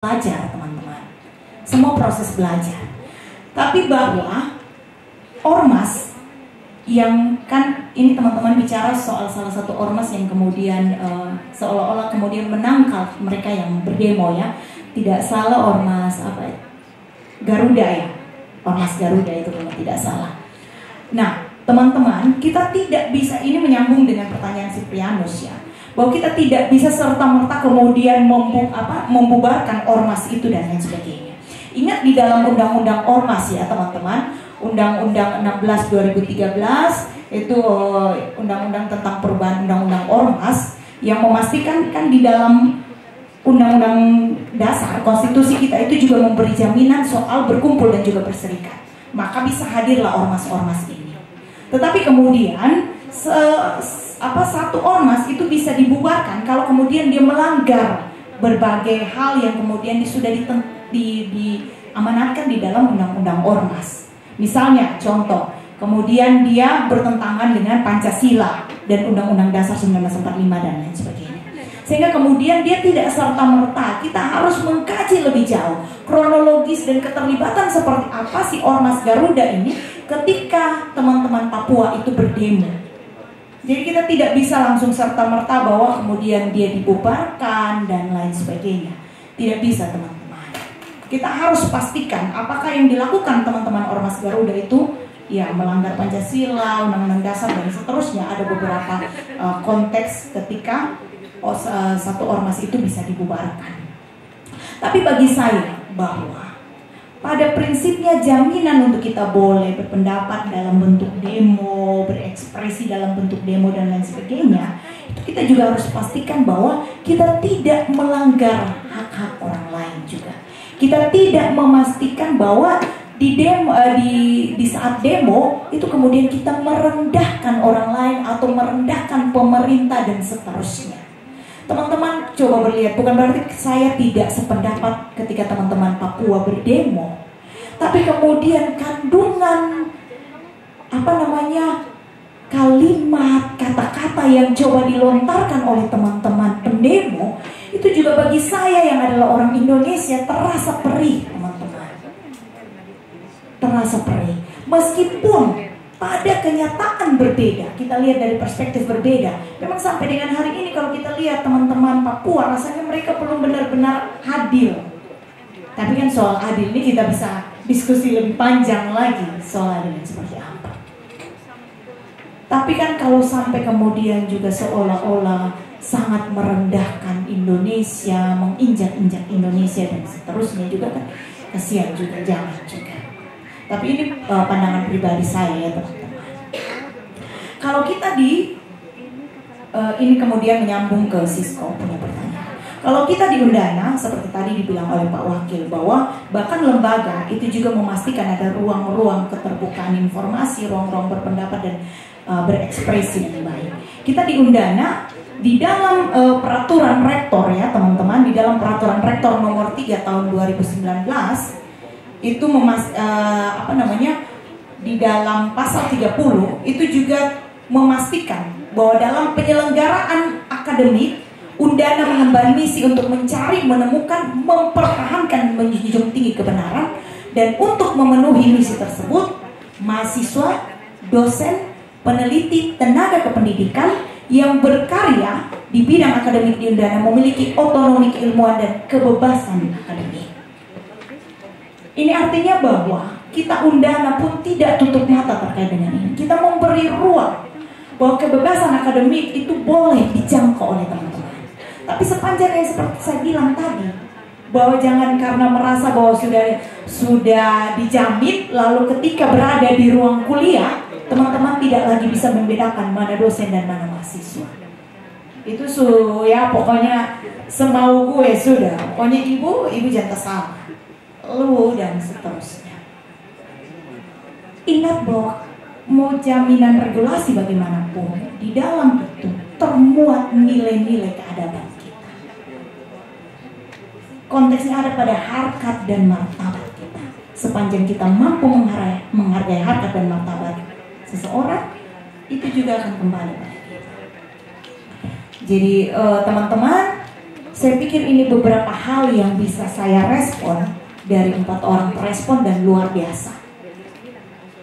belajar, teman-teman. Semua proses belajar. Tapi bahwa ormas yang kan ini teman-teman bicara soal salah satu ormas yang kemudian seolah-olah kemudian menangkal mereka yang berdemo ya. Tidak salah ormas Garuda ya. Ormas Garuda itu kalau tidak salah. Nah, teman-teman, kita tidak bisa, ini menyambung dengan pertanyaan Siprianus ya, bahwa kita tidak bisa serta-merta kemudian membubarkan ormas itu dan lain sebagainya. Ingat di dalam undang-undang ormas ya teman-teman, Undang-Undang 16 2013 itu undang-undang tentang perubahan undang-undang ormas yang memastikan kan di dalam undang-undang dasar konstitusi kita itu juga memberi jaminan soal berkumpul dan juga berserikat. Maka bisa hadirlah ormas-ormas ini. Tetapi kemudian satu ormas itu bisa dibubarkan kalau kemudian dia melanggar berbagai hal yang kemudian sudah diamanatkan di dalam undang-undang ormas. Misalnya contoh, kemudian dia bertentangan dengan Pancasila dan Undang-Undang Dasar 1945 dan lain sebagainya. Sehingga kemudian dia tidak serta-merta, kita harus mengkaji lebih jauh kronologis dan keterlibatan seperti apa si ormas Garuda ini ketika teman-teman Papua itu berdemo. Jadi kita tidak bisa langsung serta-merta bahwa kemudian dia dibubarkan dan lain sebagainya. Tidak bisa teman-teman. Kita harus pastikan apakah yang dilakukan teman-teman ormas Garuda itu ya melanggar Pancasila, Undang-Undang Dasar dan seterusnya. Ada beberapa konteks ketika satu ormas itu bisa dibubarkan. Tapi bagi saya bahwa pada prinsipnya jaminan untuk kita boleh berpendapat dalam bentuk demo, berekspresi dalam bentuk demo dan lain sebagainya, itu kita juga harus pastikan bahwa kita tidak melanggar hak-hak orang lain juga. Kita tidak memastikan bahwa di saat demo itu kemudian kita merendahkan orang lain atau merendahkan pemerintah dan seterusnya. Teman-teman coba berlihat, bukan berarti saya tidak sependapat ketika teman-teman Papua berdemo, tapi kemudian kandungan kalimat, kata-kata yang coba dilontarkan oleh teman-teman pendemo itu juga bagi saya yang adalah orang Indonesia terasa perih, teman-teman. Terasa perih. Meskipun pada kenyataan berbeda, kita lihat dari perspektif berbeda. Memang sampai dengan hari ini kalau kita lihat teman-teman Papua, rasanya mereka belum benar-benar adil. Tapi kan soal adil ini kita bisa diskusi lebih panjang lagi soal adil seperti apa. Tapi kan kalau sampai kemudian juga seolah-olah sangat merendahkan Indonesia, menginjak-injak Indonesia dan seterusnya juga kan kasihan juga, jangan juga. Tapi ini pandangan pribadi saya ya teman-teman. Kalau kita ini kemudian menyambung ke Sisko punya pertanyaan. Kalau kita di Undana seperti tadi dibilang oleh Pak Wakil bahwa bahkan lembaga itu juga memastikan ada ruang-ruang keterbukaan informasi, ruang-ruang berpendapat dan berekspresi yang baik. Kita di Undana di dalam peraturan rektor ya teman-teman, di dalam peraturan rektor nomor 3 tahun 2019 itu di dalam pasal 30 itu juga memastikan bahwa dalam penyelenggaraan akademik Undana mengemban misi untuk mencari, menemukan, mempertahankan, menjunjung tinggi kebenaran, dan untuk memenuhi misi tersebut mahasiswa, dosen, peneliti, tenaga kependidikan yang berkarya di bidang akademik di Undana memiliki otonomi keilmuan dan kebebasan akademik. Ini artinya bahwa kita Undana pun tidak tutup mata terkait dengan ini. Kita memberi ruang bahwa kebebasan akademik itu boleh dijangkau oleh teman-teman. Tapi sepanjang yang seperti saya bilang tadi, bahwa jangan karena merasa bahwa sudah dijamin, lalu ketika berada di ruang kuliah, teman-teman tidak lagi bisa membedakan mana dosen dan mana mahasiswa. Itu ya pokoknya semau gue sudah. Pokoknya ibu jangan salah. Lu dan seterusnya. Ingat bahwa mau jaminan regulasi bagaimanapun, di dalam itu termuat nilai-nilai keadaban kita. Konteksnya ada pada harkat dan martabat kita. Sepanjang kita mampu menghargai harkat dan martabat seseorang, itu juga akan kembali pada kita. Jadi teman-teman, Saya pikir ini beberapa hal yang bisa saya respon dari 4 orang respon dan luar biasa.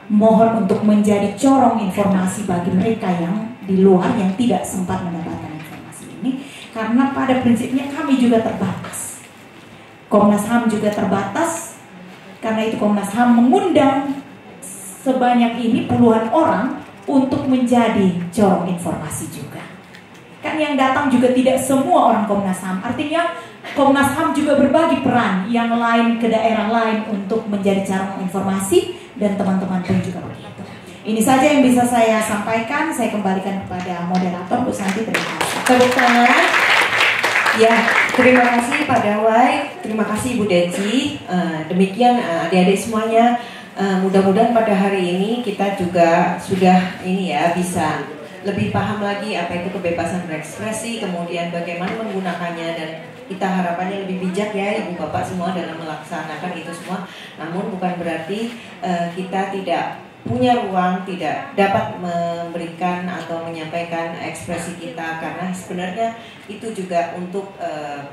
Mohon untuk menjadi corong informasi bagi mereka yang di luar yang tidak sempat mendapatkan informasi ini, karena pada prinsipnya kami juga terbatas. Komnas HAM juga terbatas, karena itu Komnas HAM mengundang sebanyak ini puluhan orang untuk menjadi corong informasi juga. Kan yang datang juga tidak semua orang Komnas HAM. Artinya Komnas HAM juga berbagi peran yang lain ke daerah lain untuk menjadi corong informasi, dan teman-teman pun juga begitu. Ini saja yang bisa saya sampaikan. Saya kembalikan kepada moderator Bu Santi. Terima kasih. Tepuk tangan. Ya, terima kasih Pak Dawai, terima kasih Ibu Deci. Demikian adik-adik semuanya. Mudah-mudahan pada hari ini kita juga sudah bisa lebih paham lagi apa itu kebebasan berekspresi, kemudian bagaimana menggunakannya, dan kita harapannya lebih bijak ya Ibu Bapak semua dalam melaksanakan itu semua. Namun bukan berarti kita tidak punya ruang, tidak dapat memberikan atau menyampaikan ekspresi kita, karena sebenarnya itu juga untuk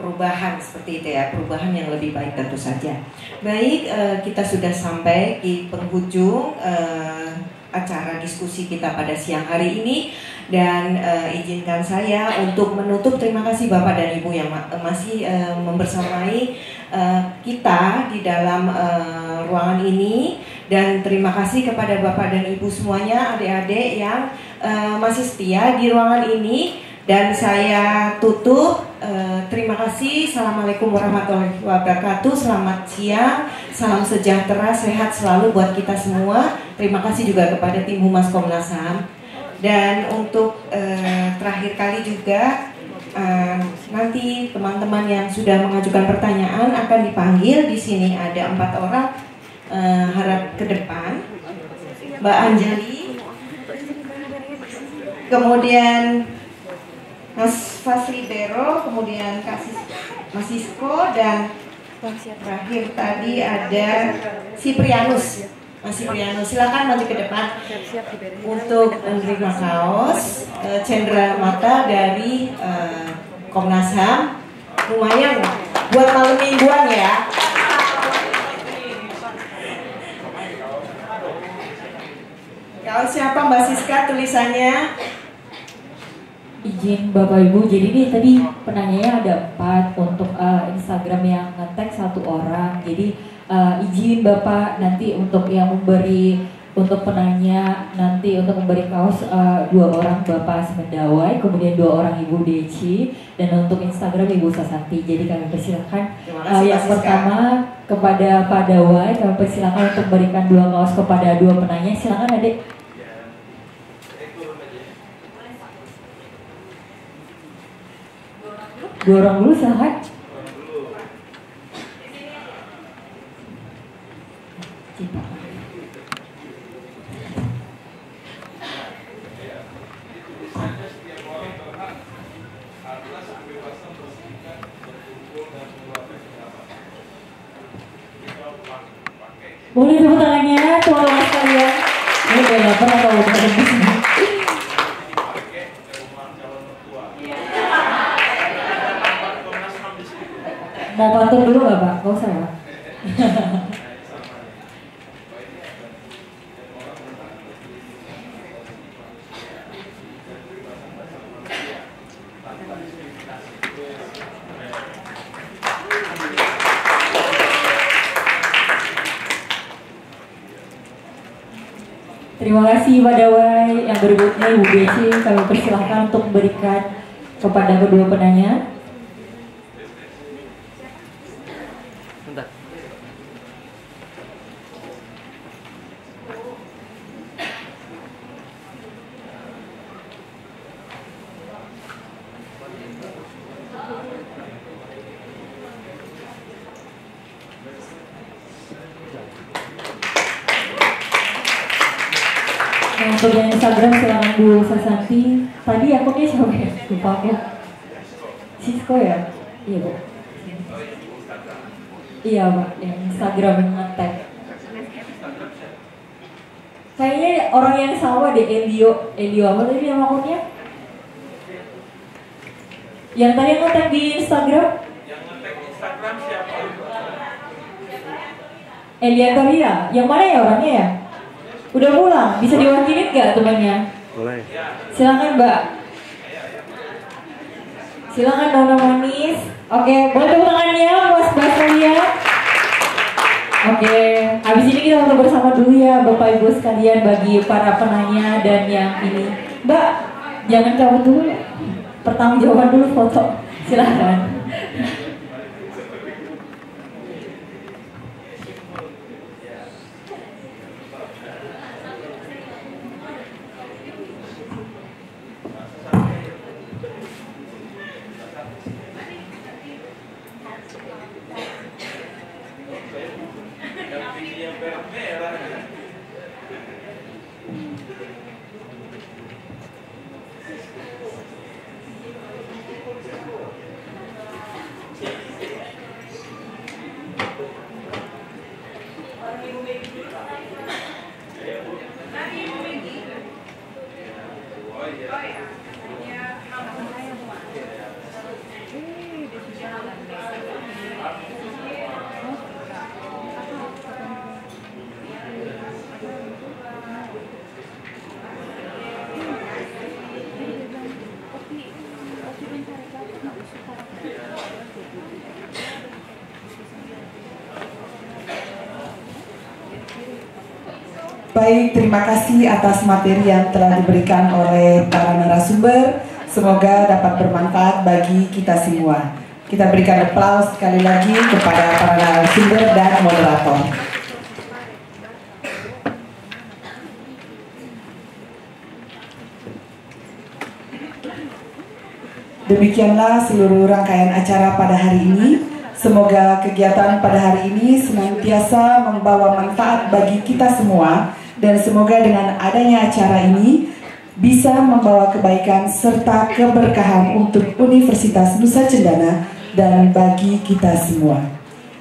perubahan seperti itu ya, perubahan yang lebih baik tentu saja. Baik, kita sudah sampai di penghujung acara diskusi kita pada siang hari ini, dan izinkan saya untuk menutup. Terima kasih Bapak dan Ibu yang masih membersamai kita di dalam ruangan ini, dan terima kasih kepada Bapak dan Ibu semuanya, adik-adik yang masih setia di ruangan ini, dan saya tutup. Terima kasih. Assalamualaikum warahmatullahi wabarakatuh. Selamat siang, salam sejahtera, sehat selalu buat kita semua. Terima kasih juga kepada tim Humas Komnas HAM. Dan untuk terakhir kali juga, nanti teman-teman yang sudah mengajukan pertanyaan akan dipanggil. Di sini ada 4 orang, harap ke depan. Mbak Anjali, kemudian Mas Fasli Bero, kemudian Mas Sisko, dan terakhir tadi ada Siprianus. Mas Siprianus, silakan maju ke depan untuk menerima kaos cendera mata dari Komnas HAM. Lumayan buat malam mingguan ya. Kaos siapa Mbak Siska tulisannya? Izin Bapak Ibu, jadi ini tadi penanyanya ada 4 untuk Instagram yang nge-tag 1 orang. Jadi izin Bapak nanti untuk yang memberi, untuk penanya nanti untuk memberi kaos 2 orang Bapak Semendawai, kemudian 2 orang Ibu Deci, dan untuk Instagram Ibu Sasanti. Jadi kami persilahkan yang pertama kepada Pak Dawai, kami persilahkan untuk memberikan 2 kaos kepada 2 penanya. Silakan Adik. 2 orang dulu silahkan. Boleh tepuk tangannya teman-teman sekalian. Ini udah lapar atau udah habis nih? Mau pantun dulu nggak Pak? Gak usah ya. Terima kasih Pak Dawai. Yang berikutnya Ibu Deci, kami persilahkan untuk memberikan kepada kedua penanya. Untuk yang Instagram silakan Bu Sasanti. Tadi akunnya siapa ya? Lupa aku. Sisko ya? Iya Bu. Iya Pak, yang Instagram yang nge-tag. Kayaknya orang yang sama deh, Elio apa tadi nama akunnya? Yang tadi nge-tag di Instagram? Yang nge-tag Instagram siapa? Eliatoria. Yang mana ya orangnya ya? Udah pulang, bisa diwakilin nggak temannya? Boleh. Silakan Mbak. Silakan Nona Manis. Oke, boleh tepuk tangannya buat Mbak Solia. Oke, habis ini kita foto bersama dulu ya Bapak Ibu sekalian bagi para penanya dan yang ini. Mbak, jangan cabut dulu. Pertanggungjawaban dulu foto. Silakan. Baik, terima kasih atas materi yang telah diberikan oleh para narasumber. Semoga dapat bermanfaat bagi kita semua. Kita berikan aplaus sekali lagi kepada para narasumber dan moderator. Demikianlah seluruh rangkaian acara pada hari ini. Semoga kegiatan pada hari ini senantiasa membawa manfaat bagi kita semua. Dan semoga dengan adanya acara ini bisa membawa kebaikan serta keberkahan untuk Universitas Nusa Cendana dan bagi kita semua.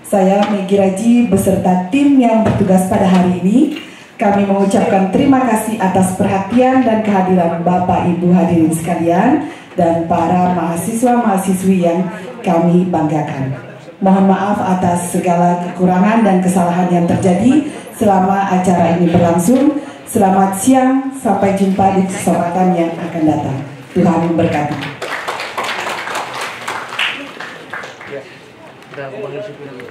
Saya Megi Raji beserta tim yang bertugas pada hari ini, kami mengucapkan terima kasih atas perhatian dan kehadiran Bapak Ibu hadirin sekalian dan para mahasiswa-mahasiswi yang kami banggakan. Mohon maaf atas segala kekurangan dan kesalahan yang terjadi selama acara ini berlangsung. Selamat siang, sampai jumpa di kesempatan yang akan datang. Tuhan memberkati. Ya, udah aku panggil supir dulu.